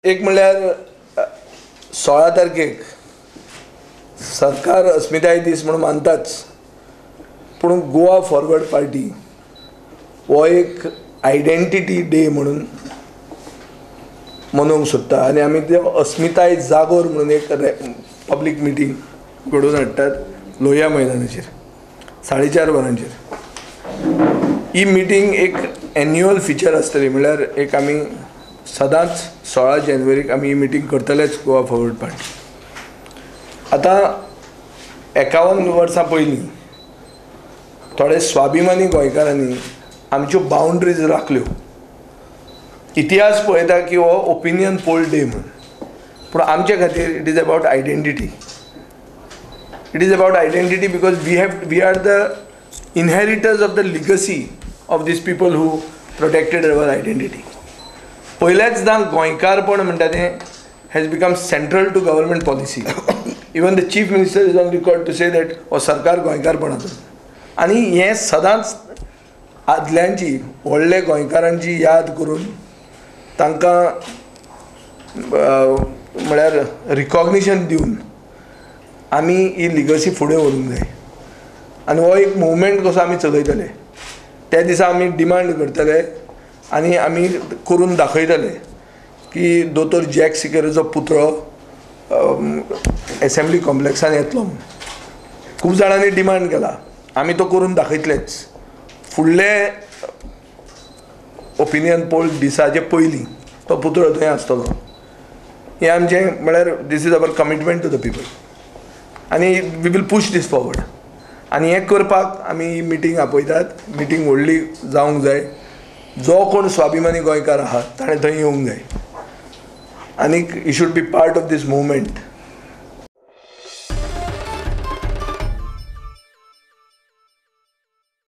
एक म्हणल्यार 16 तारखेक सरकार अस्मिताय दीस म्हणून मानताच, पूण गोवा फॉरवर्ड पार्टी हो एक आयडेंटिटी डे म्हणून मनोवंक सोदता आनी आमी ते अस्मिताय जागोर म्हणून एक पब्लीक मिटींग घडोवन हाडटात लोहिया मैदानाचेर 4:30 वरांचेर. ही मिटींग एक एन्युअल फिचर आसतली, म्हणल्यार एक आमी सदांच 16 जानेवारीक आमी ही मिटींग करतलेच गोवा फॉरवर्ड पार्टी. आतां 51 वर्सां पयलीं थोडे स्वाभिमानी गोंयकारांनी आमच्यो बाउंड्रीज राखल्यो. इतिहास पळयता की हो ओपिनियन पोल डे म्हणून, पूण आमचे खातीर it is about identity. It is about identity because we are the inheritors of the legacy of these people who protected our identity. पयल्याचदां गोंयकारपण म्हणटा तें has become central to government policy. Even the chief minister is on record to say that हो सरकार गोंयकारपणाचो. आनी हें सदांच आदल्यांची व्हडले गोंयकारांची याद करून तांकां म्हळ्यार रिकॉग्निशन दिवन आमी ही लिगसी फुडें व्हरूंक जाय. आनी हो एक मुवमेंट कसो आमी चलयतले. त्या दिसा आमी डिमांड करतले आनी आमी करून दाखयतले की दोतोर जॅक सिकेराचो पुतळो एसेंब्ली कॉम्प्लेक्सान येतलो म्हणून. खूब जाणांनी डिमांड केला, आमी तो करून दाखयतलेच. फुडले ओपिनियन पोल दिसाचे पयलीं तो पुतळो थंय आसतलो. हें आमचें म्हळ्यार this is our commitment to the people आनी we will push this forward. आनी हें करपाक आमी ही मिटींग आपयतात. मिटींग व्हडली जावंक जाय. जो कोण स्वाभिमानी गोंयकार आहा ताणें थंय येवंक जाय आनीक he should be part of this movement.